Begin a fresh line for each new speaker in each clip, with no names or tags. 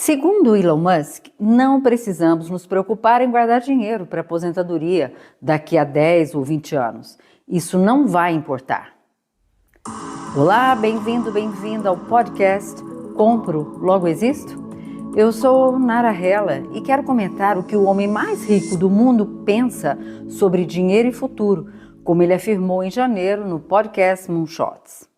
Segundo Elon Musk, não precisamos nos preocupar em guardar dinheiro para aposentadoria daqui a 10 ou 20 anos. Isso não vai importar. Olá, bem-vindo ao podcast Compro, Logo Existo? Eu sou Nara Hella e quero comentar o que o homem mais rico do mundo pensa sobre dinheiro e futuro, como ele afirmou em janeiro no podcast Moonshots.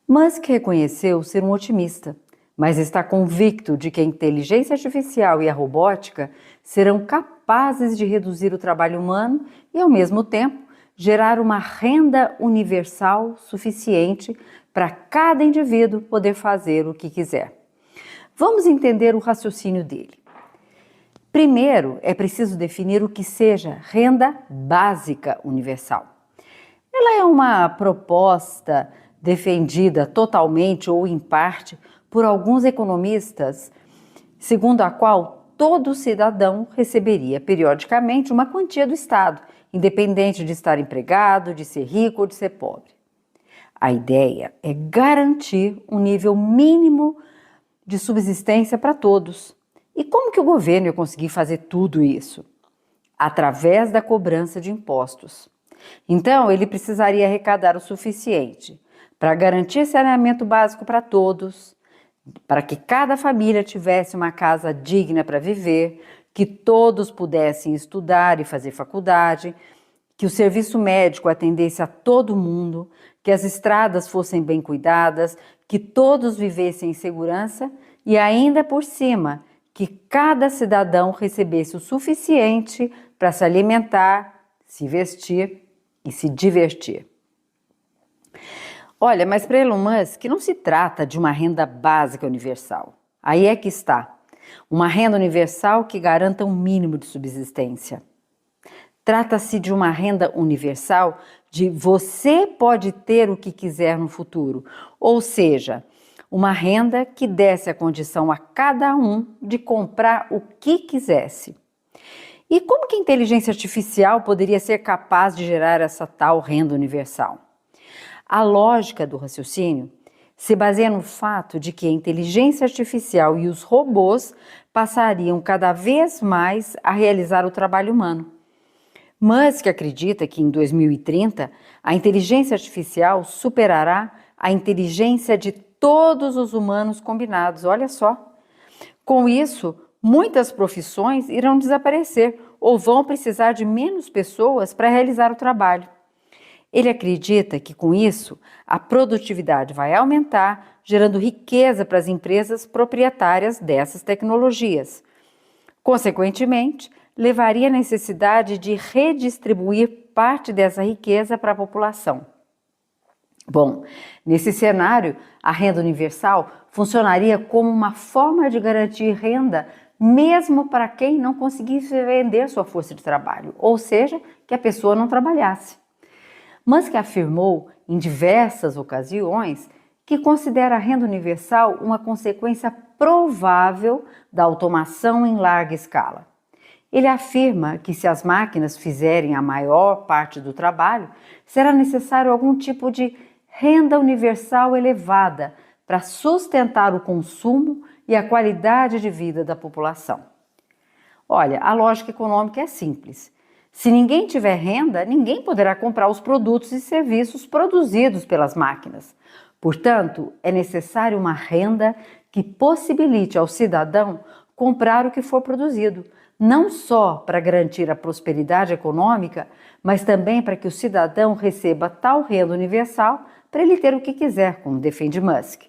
Musk reconheceu ser um otimista, mas está convicto de que a inteligência artificial e a robótica serão capazes de reduzir o trabalho humano e, ao mesmo tempo, gerar uma renda universal suficiente para cada indivíduo poder fazer o que quiser. Vamos entender o raciocínio dele. Primeiro, é preciso definir o que seja renda básica universal. Ela é uma proposta defendida totalmente ou em parte por alguns economistas, segundo a qual todo cidadão receberia periodicamente uma quantia do Estado, independente de estar empregado, de ser rico ou de ser pobre. A ideia é garantir um nível mínimo de subsistência para todos. E como que o governo ia conseguir fazer tudo isso? Através da cobrança de impostos. Então, ele precisaria arrecadar o suficiente para garantir saneamento básico para todos, para que cada família tivesse uma casa digna para viver, que todos pudessem estudar e fazer faculdade, que o serviço médico atendesse a todo mundo, que as estradas fossem bem cuidadas, que todos vivessem em segurança e ainda por cima, que cada cidadão recebesse o suficiente para se alimentar, se vestir e se divertir. Olha, mas para Elon Musk não se trata de uma renda básica universal. Aí é que está. Uma renda universal que garanta um mínimo de subsistência. Trata-se de uma renda universal de você pode ter o que quiser no futuro. Ou seja, uma renda que desse a condição a cada um de comprar o que quisesse. E como que a inteligência artificial poderia ser capaz de gerar essa tal renda universal? A lógica do raciocínio se baseia no fato de que a inteligência artificial e os robôs passariam cada vez mais a realizar o trabalho humano. Musk acredita que em 2030 a inteligência artificial superará a inteligência de todos os humanos combinados, olha só. Com isso, muitas profissões irão desaparecer ou vão precisar de menos pessoas para realizar o trabalho. Ele acredita que com isso a produtividade vai aumentar, gerando riqueza para as empresas proprietárias dessas tecnologias. Consequentemente, levaria à necessidade de redistribuir parte dessa riqueza para a população. Bom, nesse cenário, a renda universal funcionaria como uma forma de garantir renda mesmo para quem não conseguisse vender sua força de trabalho, ou seja, que a pessoa não trabalhasse. Musk afirmou em diversas ocasiões que considera a renda universal uma consequência provável da automação em larga escala. Ele afirma que se as máquinas fizerem a maior parte do trabalho, será necessário algum tipo de renda universal elevada para sustentar o consumo e a qualidade de vida da população. Olha, a lógica econômica é simples. Se ninguém tiver renda, ninguém poderá comprar os produtos e serviços produzidos pelas máquinas. Portanto, é necessário uma renda que possibilite ao cidadão comprar o que for produzido, não só para garantir a prosperidade econômica, mas também para que o cidadão receba tal renda universal para ele ter o que quiser, como defende Musk.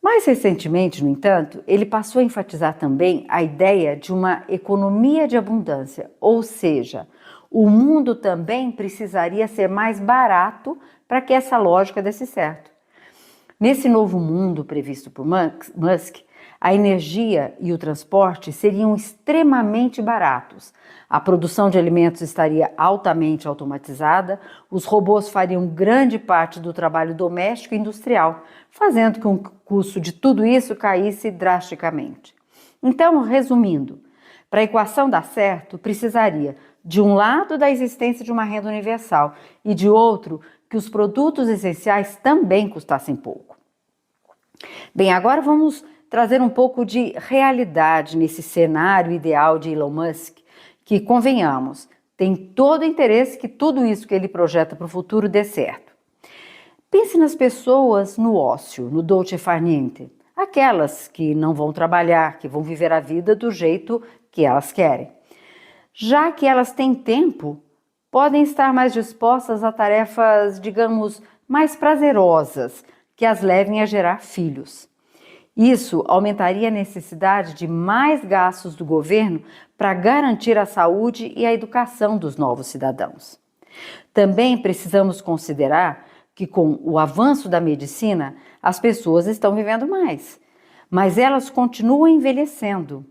Mais recentemente, no entanto, ele passou a enfatizar também a ideia de uma economia de abundância, ou seja, o mundo também precisaria ser mais barato para que essa lógica desse certo. Nesse novo mundo previsto por Musk, a energia e o transporte seriam extremamente baratos. A produção de alimentos estaria altamente automatizada, os robôs fariam grande parte do trabalho doméstico e industrial, fazendo com que o custo de tudo isso caísse drasticamente. Então, resumindo, para a equação dar certo, precisaria, de um lado, da existência de uma renda universal e, de outro, que os produtos essenciais também custassem pouco. Bem, agora vamos trazer um pouco de realidade nesse cenário ideal de Elon Musk, que, convenhamos, tem todo o interesse que tudo isso que ele projeta para o futuro dê certo. Pense nas pessoas no ócio, no dolce far niente, aquelas que não vão trabalhar, que vão viver a vida do jeito que elas querem. Já que elas têm tempo, podem estar mais dispostas a tarefas, digamos, mais prazerosas, que as levem a gerar filhos. Isso aumentaria a necessidade de mais gastos do governo para garantir a saúde e a educação dos novos cidadãos. Também precisamos considerar que, com o avanço da medicina, as pessoas estão vivendo mais, mas elas continuam envelhecendo.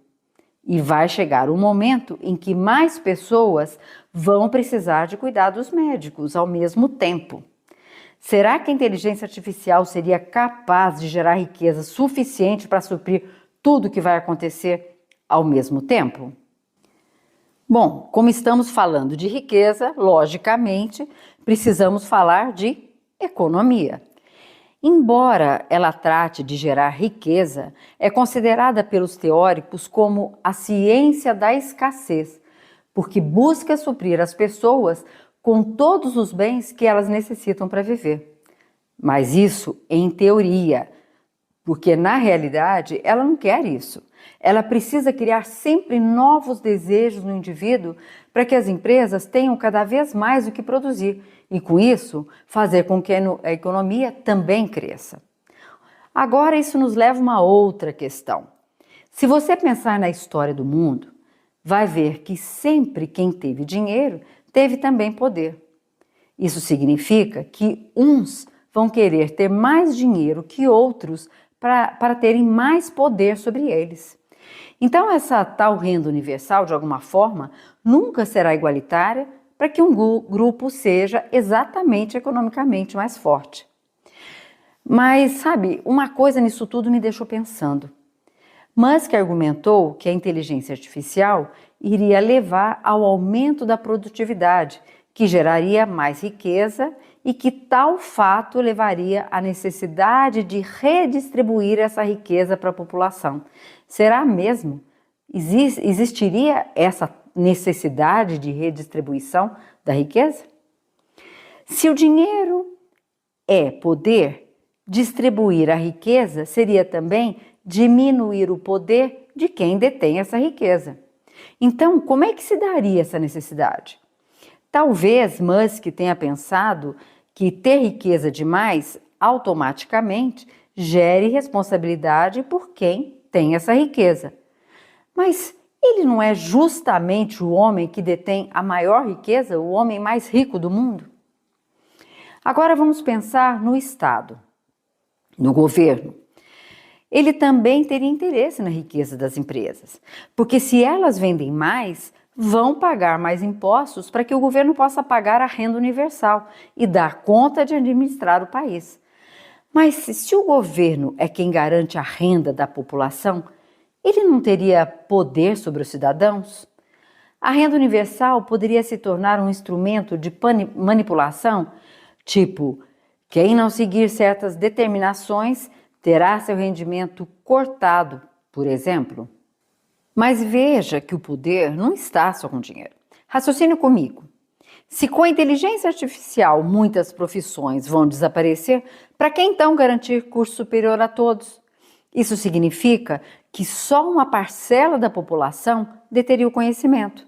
E vai chegar um momento em que mais pessoas vão precisar de cuidados médicos ao mesmo tempo. Será que a inteligência artificial seria capaz de gerar riqueza suficiente para suprir tudo o que vai acontecer ao mesmo tempo? Bom, como estamos falando de riqueza, logicamente, precisamos falar de economia. Embora ela trate de gerar riqueza, é considerada pelos teóricos como a ciência da escassez, porque busca suprir as pessoas com todos os bens que elas necessitam para viver. Mas isso em teoria, porque na realidade ela não quer isso. Ela precisa criar sempre novos desejos no indivíduo para que as empresas tenham cada vez mais o que produzir e, com isso, fazer com que a economia também cresça. Agora, isso nos leva a uma outra questão. Se você pensar na história do mundo, vai ver que sempre quem teve dinheiro teve também poder. Isso significa que uns vão querer ter mais dinheiro que outros para terem mais poder sobre eles. Então, essa tal renda universal, de alguma forma, nunca será igualitária para que um grupo seja exatamente economicamente mais forte. Mas, sabe, uma coisa nisso tudo me deixou pensando. Musk argumentou que a inteligência artificial iria levar ao aumento da produtividade, que geraria mais riqueza e que tal fato levaria à necessidade de redistribuir essa riqueza para a população. Será mesmo? Existiria essa necessidade de redistribuição da riqueza? Se o dinheiro é poder, distribuir a riqueza seria também diminuir o poder de quem detém essa riqueza. Então, como é que se daria essa necessidade? Talvez Musk tenha pensado que ter riqueza demais automaticamente gere responsabilidade por quem tem essa riqueza. Mas ele não é justamente o homem que detém a maior riqueza, o homem mais rico do mundo? Agora vamos pensar no Estado, no governo. Ele também teria interesse na riqueza das empresas, porque se elas vendem mais, vão pagar mais impostos para que o governo possa pagar a renda universal e dar conta de administrar o país. Mas se o governo é quem garante a renda da população, ele não teria poder sobre os cidadãos? A renda universal poderia se tornar um instrumento de manipulação, tipo, quem não seguir certas determinações terá seu rendimento cortado, por exemplo. Mas veja que o poder não está só com dinheiro. Raciocine comigo. Se com a inteligência artificial muitas profissões vão desaparecer, para que então garantir curso superior a todos? Isso significa que só uma parcela da população deteria o conhecimento.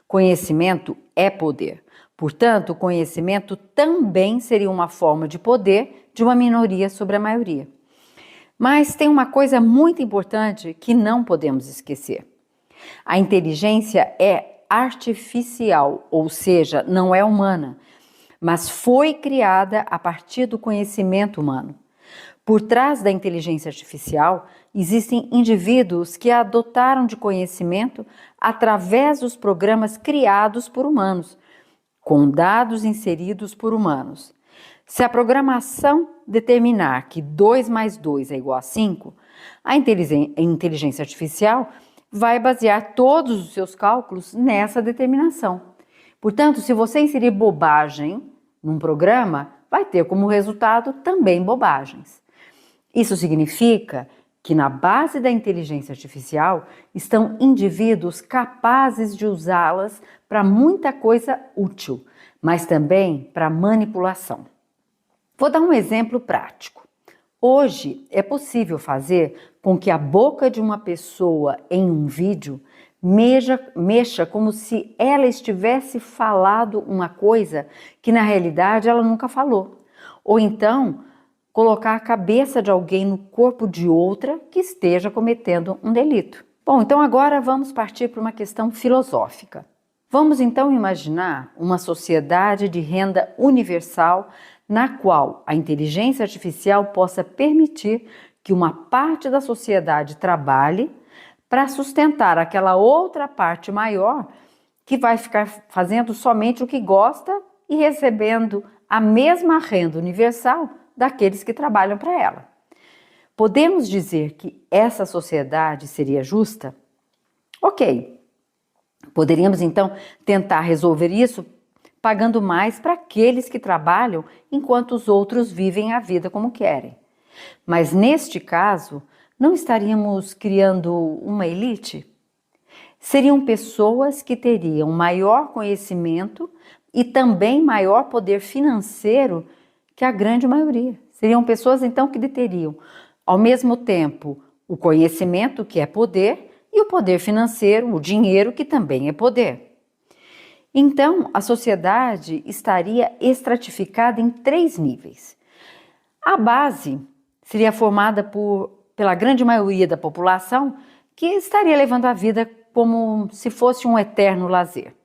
Conhecimento é poder. Portanto, o conhecimento também seria uma forma de poder de uma minoria sobre a maioria. Mas tem uma coisa muito importante que não podemos esquecer. A inteligência é artificial, ou seja, não é humana, mas foi criada a partir do conhecimento humano. Por trás da inteligência artificial, existem indivíduos que a adotaram de conhecimento através dos programas criados por humanos, com dados inseridos por humanos. Se a programação determinar que 2 mais 2 é igual a 5, a inteligência artificial vai basear todos os seus cálculos nessa determinação. Portanto, se você inserir bobagem num programa, vai ter como resultado também bobagens. Isso significa que na base da inteligência artificial estão indivíduos capazes de usá-las para muita coisa útil, mas também para manipulação. Vou dar um exemplo prático. Hoje é possível fazer com que a boca de uma pessoa em um vídeo mexa como se ela estivesse falado uma coisa que na realidade ela nunca falou. Ou então, colocar a cabeça de alguém no corpo de outra que esteja cometendo um delito. Bom, então agora vamos partir para uma questão filosófica. Vamos então imaginar uma sociedade de renda universal na qual a inteligência artificial possa permitir que uma parte da sociedade trabalhe para sustentar aquela outra parte maior que vai ficar fazendo somente o que gosta e recebendo a mesma renda universal daqueles que trabalham para ela. Podemos dizer que essa sociedade seria justa? Ok. Poderíamos então tentar resolver isso pagando mais para aqueles que trabalham enquanto os outros vivem a vida como querem. Mas neste caso, não estaríamos criando uma elite? Seriam pessoas que teriam maior conhecimento e também maior poder financeiro que a grande maioria. Seriam pessoas então que teriam ao mesmo tempo o conhecimento, que é poder, e o poder financeiro, o dinheiro, que também é poder. Então, a sociedade estaria estratificada em 3 níveis. A base seria formada pela grande maioria da população, que estaria levando a vida como se fosse um eterno lazer.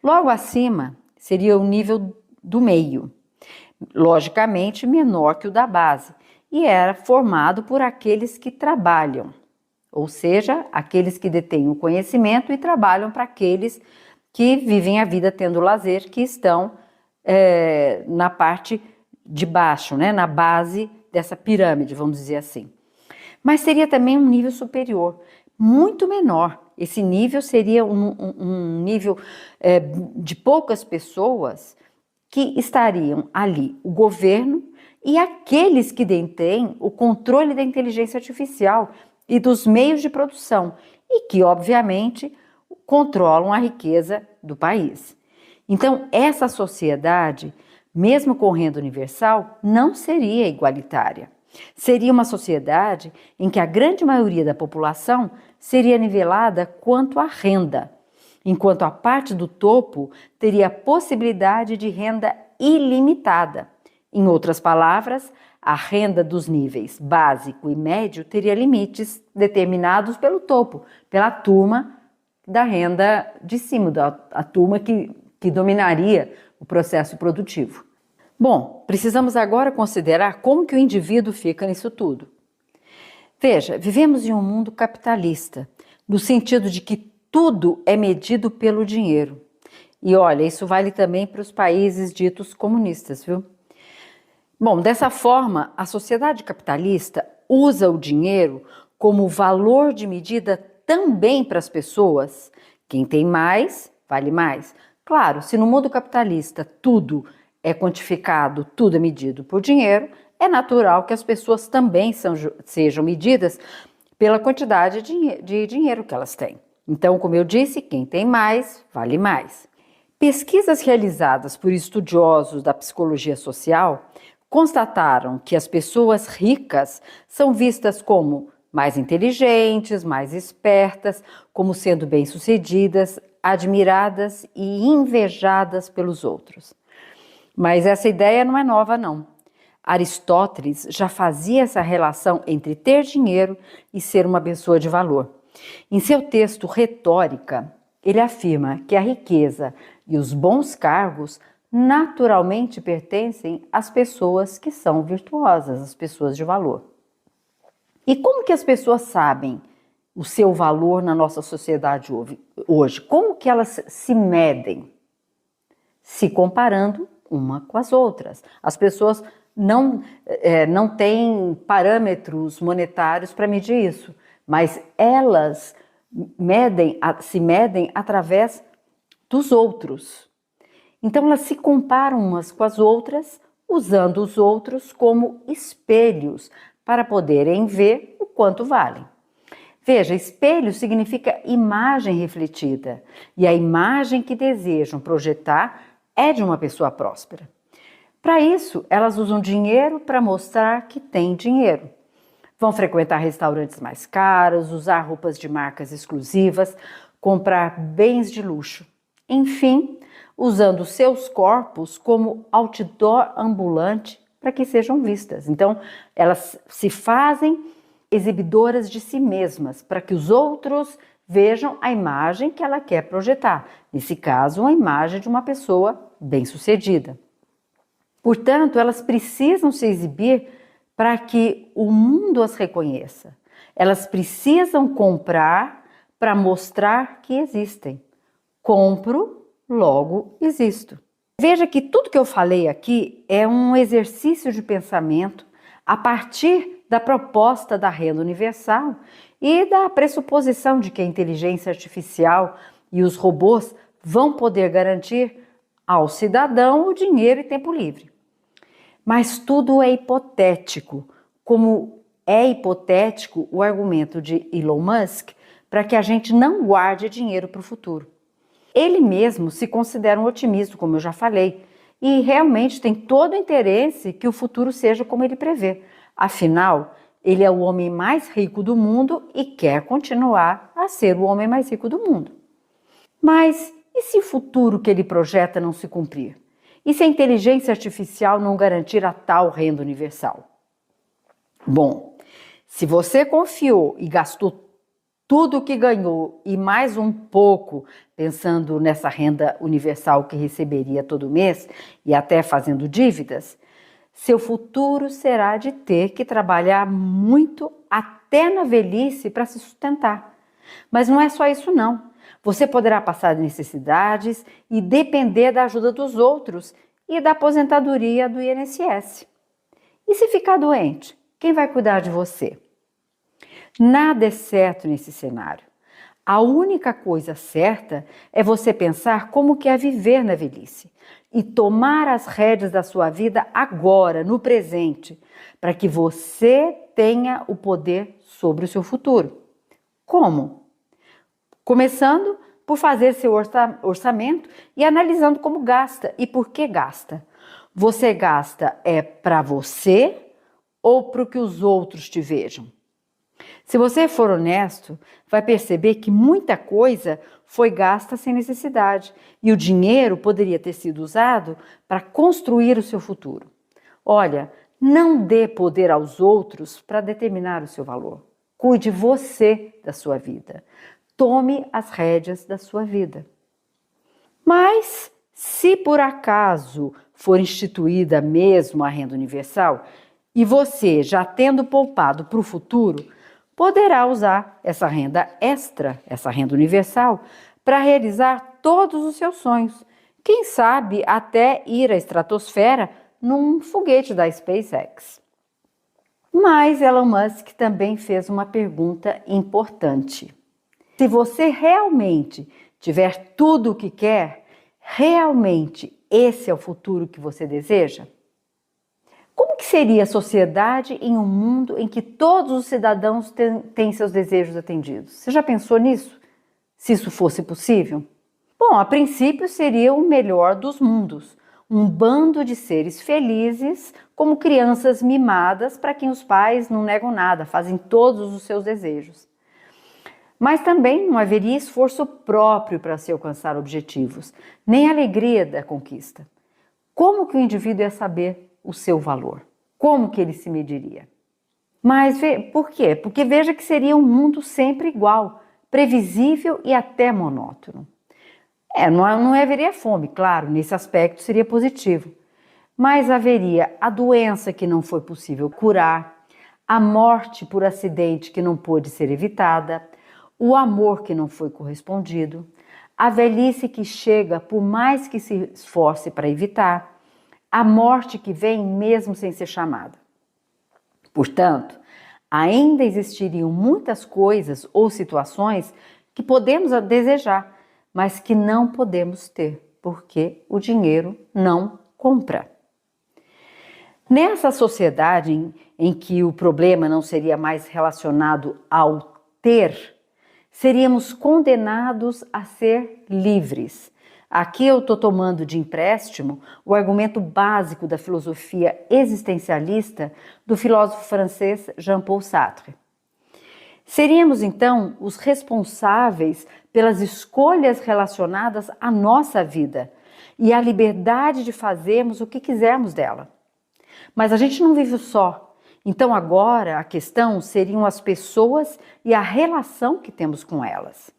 Logo acima seria o nível do meio, logicamente menor que o da base, e era formado por aqueles que trabalham, ou seja, aqueles que detêm o conhecimento e trabalham para aqueles que vivem a vida tendo lazer, que estão na parte de baixo, né, na base dessa pirâmide, vamos dizer assim. Mas seria também um nível superior, muito menor. Esse nível seria um nível de poucas pessoas que estariam ali, o governo e aqueles que detêm o controle da inteligência artificial e dos meios de produção e que, obviamente, controlam a riqueza do país. Então, essa sociedade, mesmo com renda universal, não seria igualitária. Seria uma sociedade em que a grande maioria da população seria nivelada quanto à renda, enquanto a parte do topo teria a possibilidade de renda ilimitada. Em outras palavras, a renda dos níveis básico e médio teria limites determinados pelo topo, pela turma da renda de cima, a turma que dominaria o processo produtivo. Bom, precisamos agora considerar como que o indivíduo fica nisso tudo. Veja, vivemos em um mundo capitalista, no sentido de que tudo é medido pelo dinheiro. E olha, isso vale também para os países ditos comunistas, viu? Bom, dessa forma, a sociedade capitalista usa o dinheiro como valor de medida também para as pessoas. Quem tem mais, vale mais. Claro, se no mundo capitalista tudo é quantificado, tudo é medido por dinheiro, é natural que as pessoas também sejam medidas pela quantidade de dinheiro que elas têm. Então, como eu disse, quem tem mais, vale mais. Pesquisas realizadas por estudiosos da psicologia social constataram que as pessoas ricas são vistas como mais inteligentes, mais espertas, como sendo bem-sucedidas, admiradas e invejadas pelos outros. Mas essa ideia não é nova, não. Aristóteles já fazia essa relação entre ter dinheiro e ser uma pessoa de valor. Em seu texto Retórica, ele afirma que a riqueza e os bons cargos naturalmente pertencem às pessoas que são virtuosas, às pessoas de valor. E como que as pessoas sabem o seu valor na nossa sociedade hoje? Como que elas se medem? Se comparando uma com as outras. As pessoas não têm parâmetros monetários para medir isso, mas elas se medem através dos outros. Então elas se comparam umas com as outras, usando os outros como espelhos para poderem ver o quanto valem. Veja, espelho significa imagem refletida, e a imagem que desejam projetar é de uma pessoa próspera. Para isso, elas usam dinheiro para mostrar que têm dinheiro. Vão frequentar restaurantes mais caros, usar roupas de marcas exclusivas, comprar bens de luxo. Enfim, usando seus corpos como outdoor ambulante para que sejam vistas. Então, elas se fazem exibidoras de si mesmas para que os outros vejam a imagem que ela quer projetar. Nesse caso, a imagem de uma pessoa bem-sucedida. Portanto, elas precisam se exibir para que o mundo as reconheça. Elas precisam comprar para mostrar que existem. Compro, logo existo. Veja que tudo que eu falei aqui é um exercício de pensamento a partir da proposta da renda universal e da pressuposição de que a inteligência artificial e os robôs vão poder garantir ao cidadão o dinheiro e tempo livre. Mas tudo é hipotético, como é hipotético o argumento de Elon Musk para que a gente não guarde dinheiro para o futuro. Ele mesmo se considera um otimista, como eu já falei, e realmente tem todo o interesse que o futuro seja como ele prevê. Afinal, ele é o homem mais rico do mundo e quer continuar a ser o homem mais rico do mundo. Mas e se o futuro que ele projeta não se cumprir? E se a inteligência artificial não garantir a tal renda universal? Bom, se você confiou e gastou tudo o que ganhou e mais um pouco pensando nessa renda universal que receberia todo mês e até fazendo dívidas, seu futuro será de ter que trabalhar muito até na velhice para se sustentar. Mas não é só isso não. Você poderá passar necessidades e depender da ajuda dos outros e da aposentadoria do INSS. E se ficar doente, quem vai cuidar de você? Nada é certo nesse cenário. A única coisa certa é você pensar como que é viver na velhice e tomar as rédeas da sua vida agora, no presente, para que você tenha o poder sobre o seu futuro. Como? Começando por fazer seu orçamento e analisando como gasta e por que gasta. Você gasta para você ou para que os outros te vejam? Se você for honesto, vai perceber que muita coisa foi gasta sem necessidade e o dinheiro poderia ter sido usado para construir o seu futuro. Olha, não dê poder aos outros para determinar o seu valor. Cuide você da sua vida. Tome as rédeas da sua vida. Mas, se por acaso for instituída mesmo a renda universal e você, já tendo poupado para o futuro, poderá usar essa renda extra, essa renda universal, para realizar todos os seus sonhos. Quem sabe até ir à estratosfera num foguete da SpaceX. Mas Elon Musk também fez uma pergunta importante. Se você realmente tiver tudo o que quer, realmente esse é o futuro que você deseja? Como que seria a sociedade em um mundo em que todos os cidadãos têm seus desejos atendidos? Você já pensou nisso? Se isso fosse possível? Bom, a princípio seria o melhor dos mundos. Um bando de seres felizes, como crianças mimadas para quem os pais não negam nada, fazem todos os seus desejos. Mas também não haveria esforço próprio para se alcançar objetivos, nem alegria da conquista. Como que o indivíduo ia saber o seu valor? Como que ele se mediria? Mas por quê? Porque veja que seria um mundo sempre igual, previsível e até monótono. Não haveria fome, claro, nesse aspecto seria positivo. Mas haveria a doença que não foi possível curar, a morte por acidente que não pôde ser evitada, o amor que não foi correspondido, a velhice que chega por mais que se esforce para evitar, a morte que vem mesmo sem ser chamada. Portanto, ainda existiriam muitas coisas ou situações que podemos desejar, mas que não podemos ter, porque o dinheiro não compra. Nessa sociedade em que o problema não seria mais relacionado ao ter, seríamos condenados a ser livres. Aqui eu estou tomando de empréstimo o argumento básico da filosofia existencialista do filósofo francês Jean-Paul Sartre. Seríamos, então, os responsáveis pelas escolhas relacionadas à nossa vida e a liberdade de fazermos o que quisermos dela. Mas a gente não vive só. Então agora a questão seriam as pessoas e a relação que temos com elas.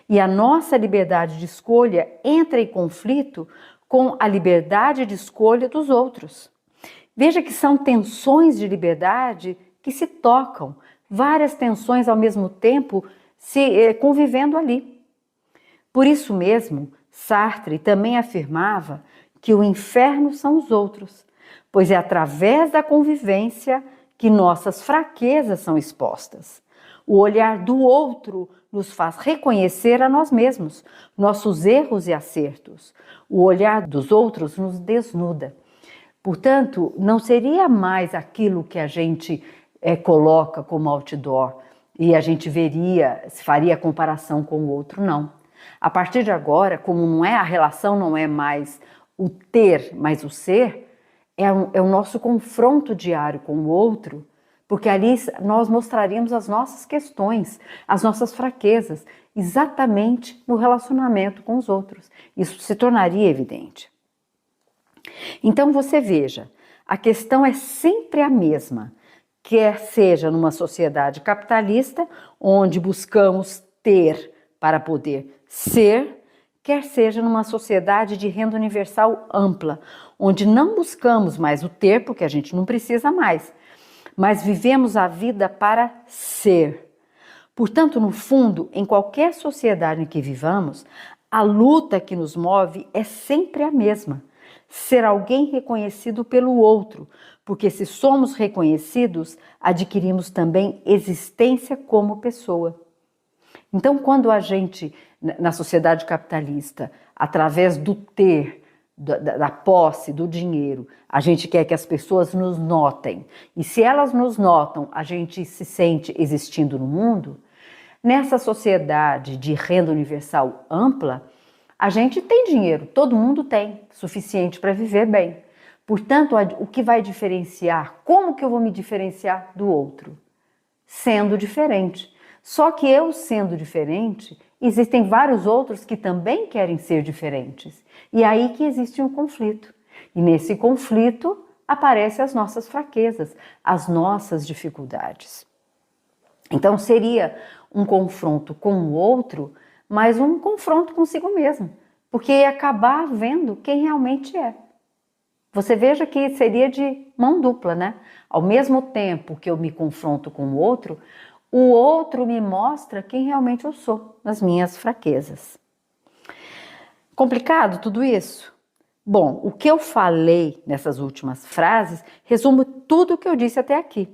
E a nossa liberdade de escolha entra em conflito com a liberdade de escolha dos outros. Veja que são tensões de liberdade que se tocam, várias tensões ao mesmo tempo se convivendo ali. Por isso mesmo, Sartre também afirmava que o inferno são os outros, pois é através da convivência que nossas fraquezas são expostas. O olhar do outro nos faz reconhecer a nós mesmos, nossos erros e acertos. O olhar dos outros nos desnuda. Portanto, não seria mais aquilo que a gente coloca como outdoor e a gente faria comparação com o outro, não. A partir de agora, como não é a relação, não é mais o ter, mas o ser, é o nosso confronto diário com o outro, porque ali nós mostraríamos as nossas questões, as nossas fraquezas, exatamente no relacionamento com os outros. Isso se tornaria evidente. Então você veja, a questão é sempre a mesma, quer seja numa sociedade capitalista, onde buscamos ter para poder ser, quer seja numa sociedade de renda universal ampla, onde não buscamos mais o ter, porque a gente não precisa mais, mas vivemos a vida para ser. Portanto, no fundo, em qualquer sociedade em que vivamos, a luta que nos move é sempre a mesma: ser alguém reconhecido pelo outro, porque se somos reconhecidos, adquirimos também existência como pessoa. Então, quando a gente, na sociedade capitalista, através do ter, da posse, do dinheiro, a gente quer que as pessoas nos notem, e se elas nos notam, a gente se sente existindo no mundo, nessa sociedade de renda universal ampla, a gente tem dinheiro, todo mundo tem, suficiente para viver bem. Portanto, o que vai diferenciar, como que eu vou me diferenciar do outro? Sendo diferente. Só que eu sendo diferente, existem vários outros que também querem ser diferentes. E é aí que existe um conflito. E nesse conflito aparecem as nossas fraquezas, as nossas dificuldades. Então seria um confronto com o outro, mas um confronto consigo mesmo, porque ia acabar vendo quem realmente é. Você veja que seria de mão dupla, né? Ao mesmo tempo que eu me confronto com o outro me mostra quem realmente eu sou, nas minhas fraquezas. Complicado tudo isso? Bom, o que eu falei nessas últimas frases resume tudo o que eu disse até aqui.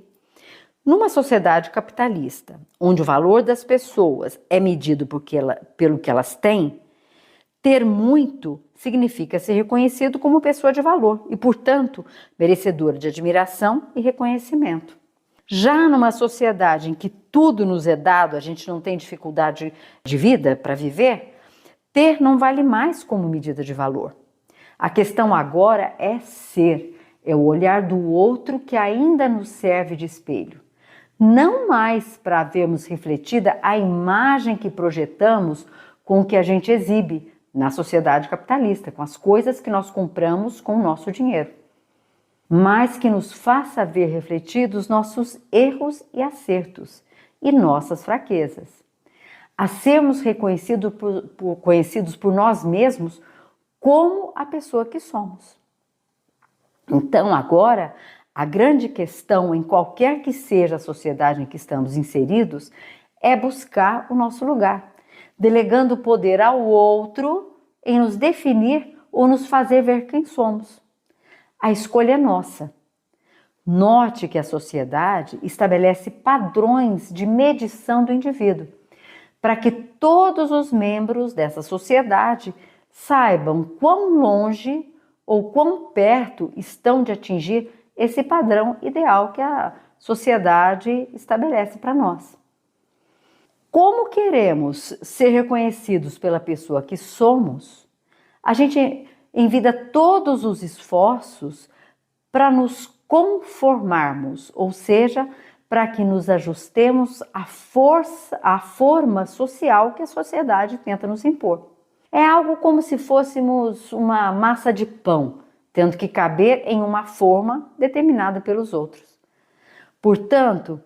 Numa sociedade capitalista, onde o valor das pessoas é medido pelo que elas têm, ter muito significa ser reconhecido como pessoa de valor e, portanto, merecedora de admiração e reconhecimento. Já numa sociedade em que tudo nos é dado, a gente não tem dificuldade de vida para viver, ter não vale mais como medida de valor. A questão agora é ser, é o olhar do outro que ainda nos serve de espelho. Não mais para vermos refletida a imagem que projetamos com o que a gente exibe na sociedade capitalista, com as coisas que nós compramos com o nosso dinheiro, mas que nos faça ver refletidos nossos erros e acertos e nossas fraquezas, a sermos conhecidos por nós mesmos como a pessoa que somos. Então agora, a grande questão em qualquer que seja a sociedade em que estamos inseridos é buscar o nosso lugar, delegando o poder ao outro em nos definir ou nos fazer ver quem somos. A escolha é nossa. Note que a sociedade estabelece padrões de medição do indivíduo, para que todos os membros dessa sociedade saibam quão longe ou quão perto estão de atingir esse padrão ideal que a sociedade estabelece para nós. Como queremos ser reconhecidos pela pessoa que somos, a gente envida todos os esforços para nos conformarmos, ou seja, para que nos ajustemos à forma social que a sociedade tenta nos impor. É algo como se fôssemos uma massa de pão, tendo que caber em uma forma determinada pelos outros. Portanto,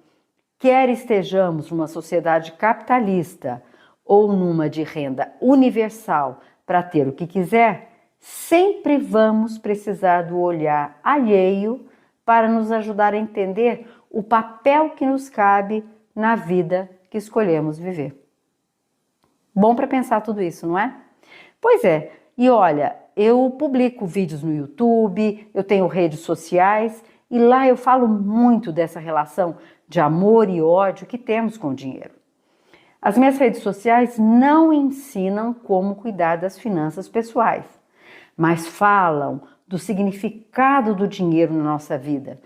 quer estejamos numa sociedade capitalista ou numa de renda universal para ter o que quiser, sempre vamos precisar do olhar alheio para nos ajudar a entender o papel que nos cabe na vida que escolhemos viver. Bom para pensar tudo isso, não é? Pois é, e olha, eu publico vídeos no YouTube, eu tenho redes sociais e lá eu falo muito dessa relação de amor e ódio que temos com o dinheiro. As minhas redes sociais não ensinam como cuidar das finanças pessoais, mas falam do significado do dinheiro na nossa vida,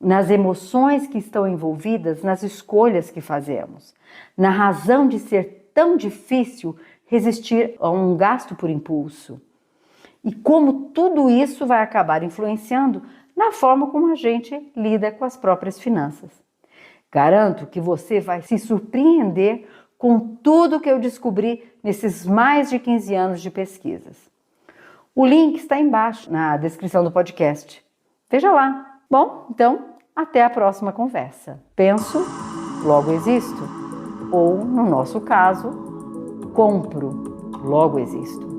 nas emoções que estão envolvidas nas escolhas que fazemos, na razão de ser tão difícil resistir a um gasto por impulso e como tudo isso vai acabar influenciando na forma como a gente lida com as próprias finanças. Garanto que você vai se surpreender com tudo que eu descobri nesses mais de 15 anos de pesquisas. O link está embaixo na descrição do podcast. Veja lá. Bom, então, até a próxima conversa. Penso, logo existo. Ou, no nosso caso, compro, logo existo.